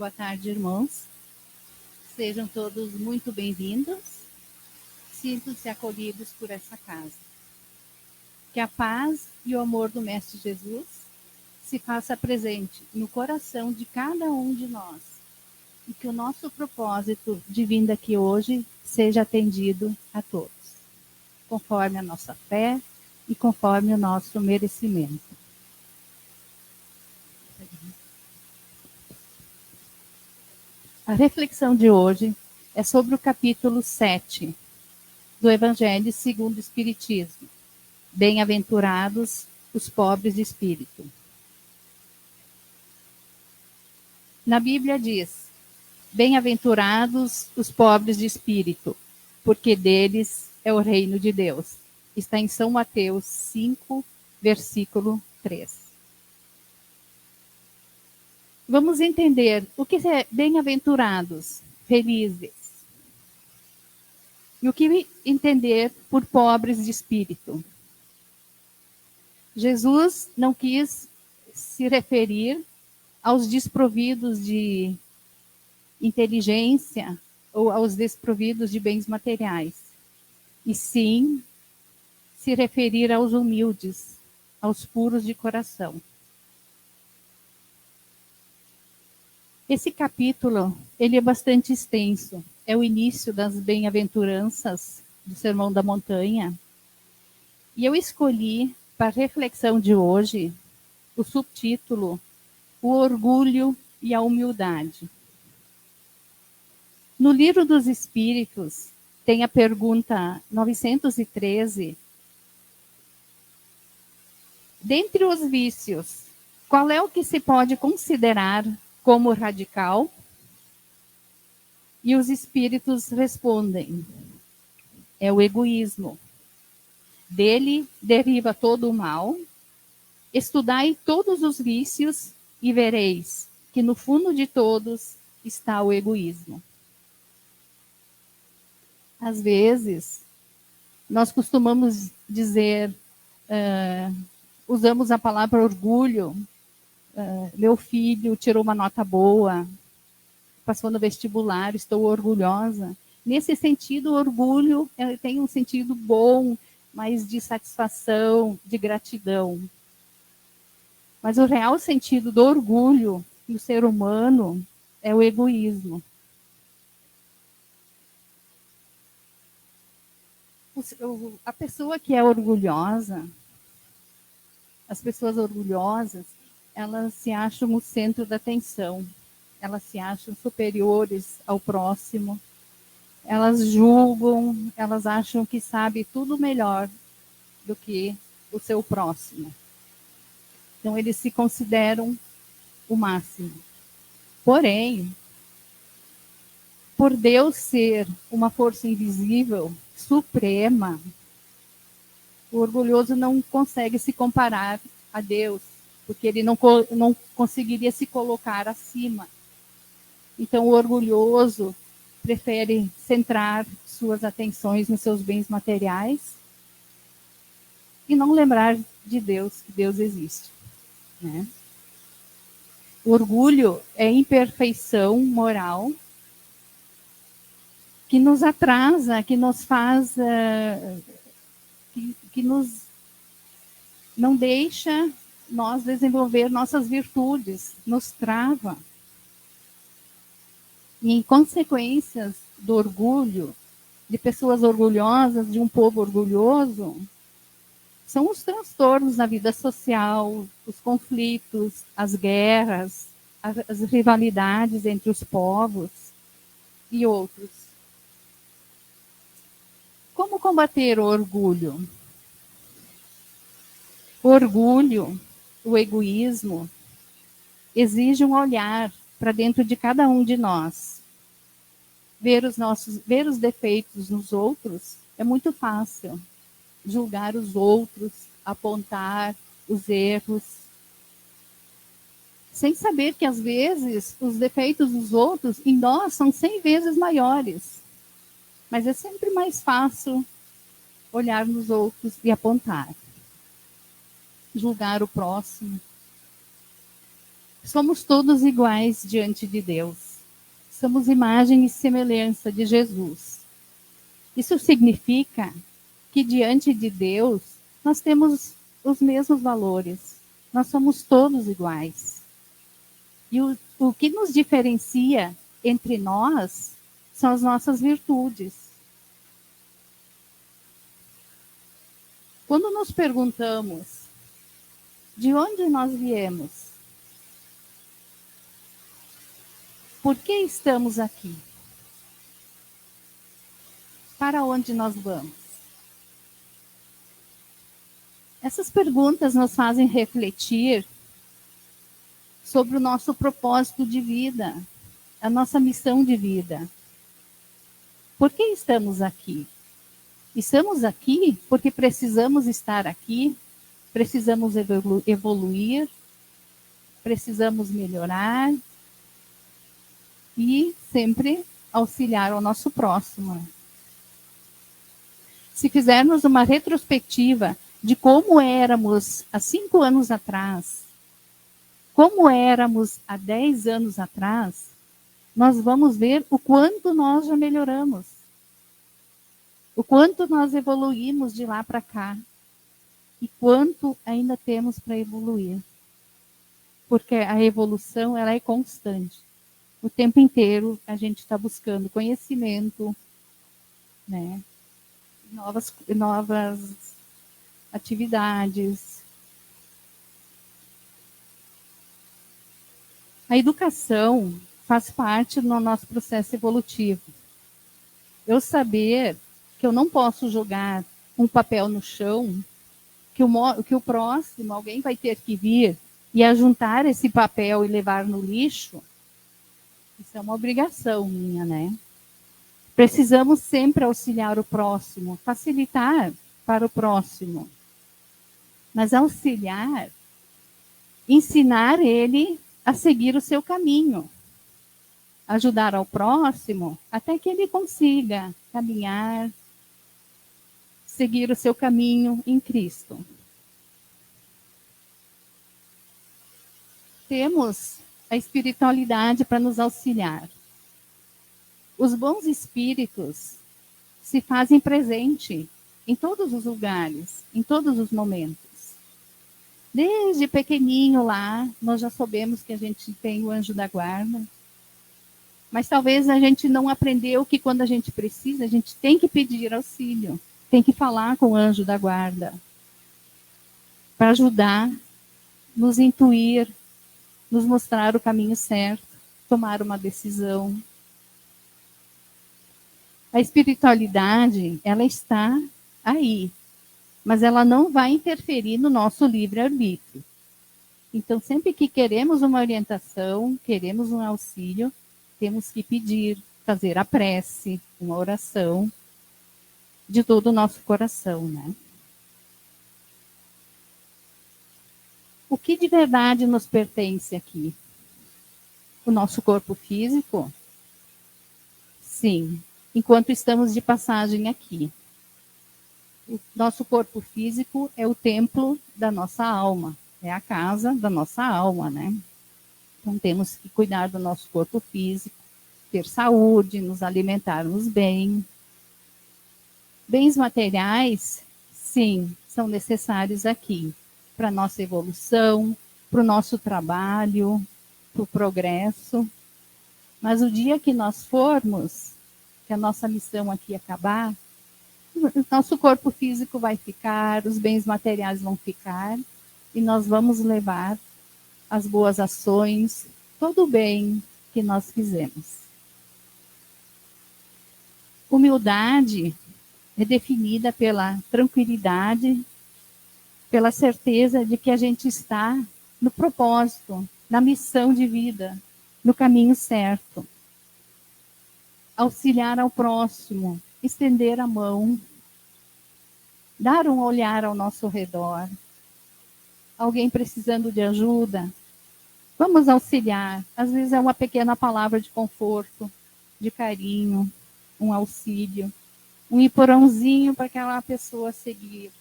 Boa tarde, irmãos. Sejam todos muito bem-vindos. Sintam-se acolhidos por essa casa. Que a paz e o amor do Mestre Jesus se faça presente no coração de cada um de nós. E que o nosso propósito de vinda aqui hoje seja atendido a todos, conforme a nossa fé e conforme o nosso merecimento. A reflexão de hoje é sobre o capítulo 7 do Evangelho segundo o Espiritismo. Bem-aventurados os pobres de espírito. Na Bíblia diz: bem-aventurados os pobres de espírito, porque deles é o reino de Deus. Está em São Mateus 5, versículo 3. Vamos entender o que é bem-aventurados, felizes. E o que entender por pobres de espírito. Jesus não quis se referir aos desprovidos de inteligência ou aos desprovidos de bens materiais, e sim se referir aos humildes, aos puros de coração. Esse capítulo, ele é bastante extenso. É o início das bem-aventuranças do Sermão da Montanha. E eu escolhi, para a reflexão de hoje, o subtítulo O Orgulho e a Humildade. No Livro dos Espíritos, tem a pergunta 913. Dentre os vícios, qual é o que se pode considerar como radical? E os espíritos respondem: é o egoísmo. Dele deriva todo o mal. Estudai todos os vícios e vereis que no fundo de todos está o egoísmo. Às vezes, nós costumamos dizer, usamos a palavra orgulho. Meu filho tirou uma nota boa, passou no vestibular, estou orgulhosa. Nesse sentido, o orgulho tem um sentido bom, mas de satisfação, de gratidão. Mas o real sentido do orgulho no ser humano é o egoísmo. A pessoa que é orgulhosa, as pessoas orgulhosas, elas se acham o centro da atenção. Elas se acham superiores ao próximo. Elas julgam, elas acham que sabe tudo melhor do que o seu próximo. Então, eles se consideram o máximo. Porém, por Deus ser uma força invisível, suprema, o orgulhoso não consegue se comparar a Deus, porque ele não conseguiria se colocar acima. Então, o orgulhoso prefere centrar suas atenções nos seus bens materiais e não lembrar de Deus, que Deus existe. Né? O orgulho é imperfeição moral que nos atrasa, que nos faz, que nos não deixa nós desenvolver nossas virtudes, nos trava. E em consequências do orgulho, de pessoas orgulhosas, de um povo orgulhoso, são os transtornos na vida social, os conflitos, as guerras, as rivalidades entre os povos e outros. Como combater o orgulho? O orgulho, o egoísmo, exige um olhar para dentro de cada um de nós. Ver os defeitos nos outros é muito fácil. Julgar os outros, apontar os erros, sem saber que às vezes os defeitos dos outros em nós são 100 vezes maiores. Mas é sempre mais fácil olhar nos outros e apontar. Julgar o próximo. Somos todos iguais diante de Deus. Somos imagem e semelhança de Jesus. Isso significa que diante de Deus nós temos os mesmos valores. Nós somos todos iguais. E o que nos diferencia entre nós são as nossas virtudes. Quando nos perguntamos de onde nós viemos, por que estamos aqui? Para onde nós vamos? Essas perguntas nos fazem refletir sobre o nosso propósito de vida, a nossa missão de vida. Por que estamos aqui? Estamos aqui porque precisamos estar aqui, precisamos evoluir, precisamos melhorar e sempre auxiliar ao nosso próximo. Se fizermos uma retrospectiva de como éramos há 5 anos atrás, como éramos há 10 anos atrás, nós vamos ver o quanto nós já melhoramos, o quanto nós evoluímos de lá para cá e quanto ainda temos para evoluir. Porque a evolução ela é constante. O tempo inteiro a gente está buscando conhecimento, né? Novas atividades. A educação faz parte do nosso processo evolutivo. Eu saber que eu não posso jogar um papel no chão, que o próximo, alguém vai ter que vir e ajuntar esse papel e levar no lixo, isso é uma obrigação minha, né? Precisamos sempre auxiliar o próximo, facilitar para o próximo. Mas auxiliar, ensinar ele a seguir o seu caminho. Ajudar ao próximo até que ele consiga caminhar, seguir o seu caminho em Cristo. Temos a espiritualidade para nos auxiliar. Os bons espíritos se fazem presente em todos os lugares, em todos os momentos. Desde pequenininho lá, nós já soubemos que a gente tem o anjo da guarda. Mas talvez a gente não aprendeu que quando a gente precisa, a gente tem que pedir auxílio. Tem que falar com o anjo da guarda. Para ajudar, nos intuir, nos mostrar o caminho certo, tomar uma decisão. A espiritualidade, ela está aí, mas ela não vai interferir no nosso livre-arbítrio. Então, sempre que queremos uma orientação, queremos um auxílio, temos que pedir, fazer a prece, uma oração de todo o nosso coração, né? O que de verdade nos pertence aqui? O nosso corpo físico? Sim, enquanto estamos de passagem aqui. O nosso corpo físico é o templo da nossa alma, é a casa da nossa alma, né? Então temos que cuidar do nosso corpo físico, ter saúde, nos alimentarmos bem. Bens materiais, sim, são necessários aqui para a nossa evolução, para o nosso trabalho, para o progresso. Mas o dia que nós formos, que a nossa missão aqui acabar, o nosso corpo físico vai ficar, os bens materiais vão ficar, e nós vamos levar as boas ações, todo o bem que nós fizemos. Humildade é definida pela tranquilidade, pela certeza de que a gente está no propósito, na missão de vida, no caminho certo. Auxiliar ao próximo, estender a mão, dar um olhar ao nosso redor. Alguém precisando de ajuda, vamos auxiliar. Às vezes é uma pequena palavra de conforto, de carinho, um auxílio, um empurrãozinho para aquela pessoa seguir.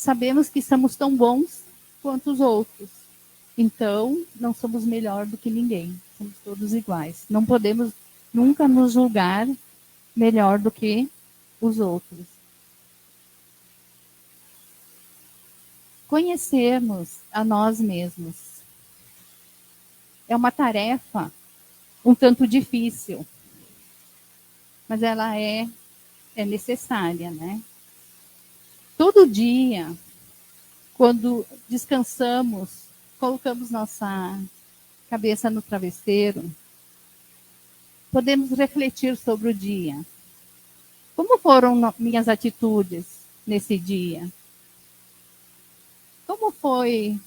sabemos que somos tão bons quanto os outros. Então, não somos melhor do que ninguém. Somos todos iguais. Não podemos nunca nos julgar melhor do que os outros. Conhecermos a nós mesmos é uma tarefa um tanto difícil, mas ela é necessária, né? Todo dia, quando descansamos, colocamos nossa cabeça no travesseiro, podemos refletir sobre o dia. Como foram minhas atitudes nesse dia? Como foi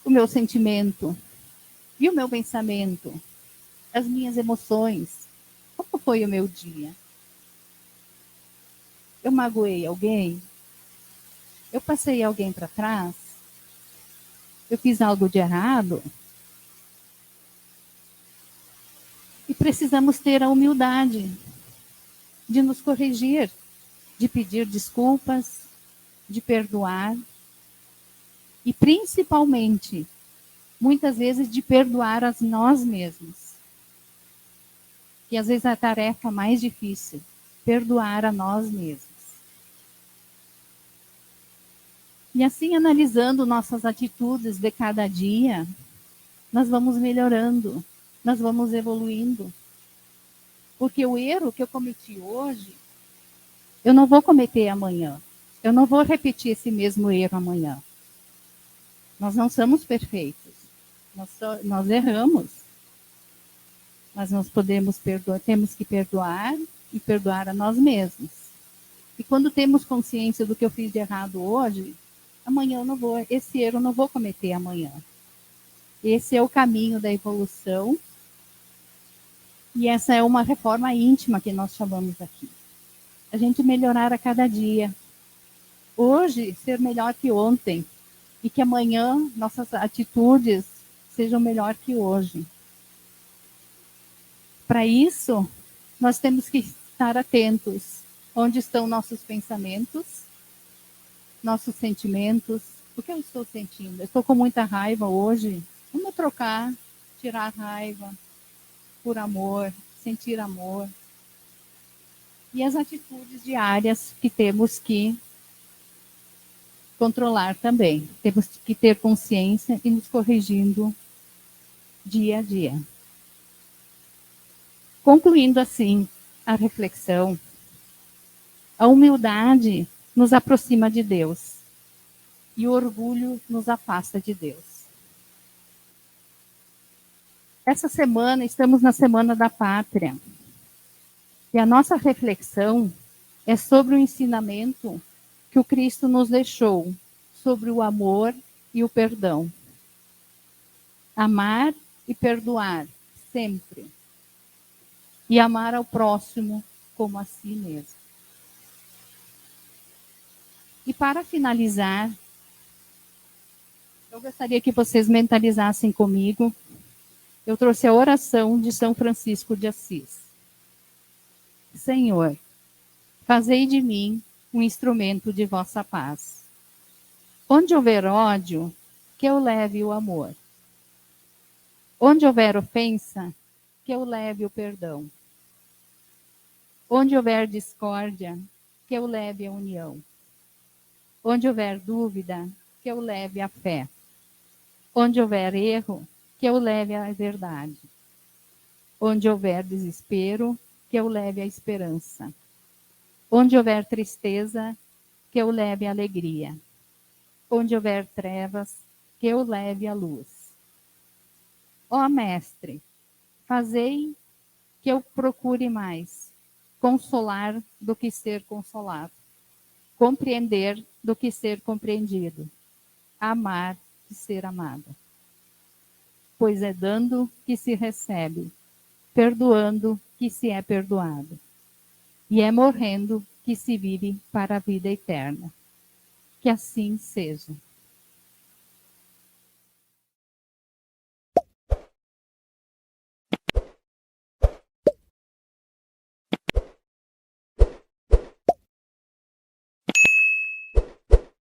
o meu sentimento e o meu pensamento? As minhas emoções? Como foi o meu dia? Eu magoei alguém? Eu passei alguém para trás? Eu fiz algo de errado? E precisamos ter a humildade de nos corrigir, de pedir desculpas, de perdoar e, principalmente, muitas vezes, de perdoar a nós mesmos. Que às vezes é a tarefa mais difícil, perdoar a nós mesmos. E assim, analisando nossas atitudes de cada dia, nós vamos melhorando, nós vamos evoluindo. Porque o erro que eu cometi hoje, eu não vou cometer amanhã. Eu não vou repetir esse mesmo erro amanhã. Nós não somos perfeitos. Nós erramos. Mas nós podemos perdoar, temos que perdoar e perdoar a nós mesmos. E quando temos consciência do que eu fiz de errado hoje, amanhã eu não vou, esse erro eu não vou cometer amanhã. Esse é o caminho da evolução. E essa é uma reforma íntima que nós chamamos aqui. A gente melhorar a cada dia. Hoje, ser melhor que ontem. E que amanhã nossas atitudes sejam melhor que hoje. Para isso, nós temos que estar atentos. Onde estão nossos pensamentos, nossos sentimentos? O que eu estou sentindo? Eu estou com muita raiva hoje? Vamos trocar, tirar a raiva por amor, sentir amor. E as atitudes diárias que temos que controlar também. Temos que ter consciência e nos corrigindo dia a dia. Concluindo assim a reflexão, a humildade nos aproxima de Deus e o orgulho nos afasta de Deus. Essa semana, estamos na Semana da Pátria. E a nossa reflexão é sobre o ensinamento que o Cristo nos deixou sobre o amor e o perdão. Amar e perdoar sempre. E amar ao próximo como a si mesmo. E para finalizar, eu gostaria que vocês mentalizassem comigo. Eu trouxe a oração de São Francisco de Assis. Senhor, fazei de mim um instrumento de vossa paz. Onde houver ódio, que eu leve o amor. Onde houver ofensa, que eu leve o perdão. Onde houver discórdia, que eu leve a união. Onde houver dúvida, que eu leve a fé. Onde houver erro, que eu leve a verdade. Onde houver desespero, que eu leve a esperança. Onde houver tristeza, que eu leve a alegria. Onde houver trevas, que eu leve a luz. Ó Mestre, fazei que eu procure mais consolar do que ser consolado, compreender do que ser compreendido, amar que ser amado. Pois é dando que se recebe, perdoando que se é perdoado, e é morrendo que se vive para a vida eterna. Que assim seja.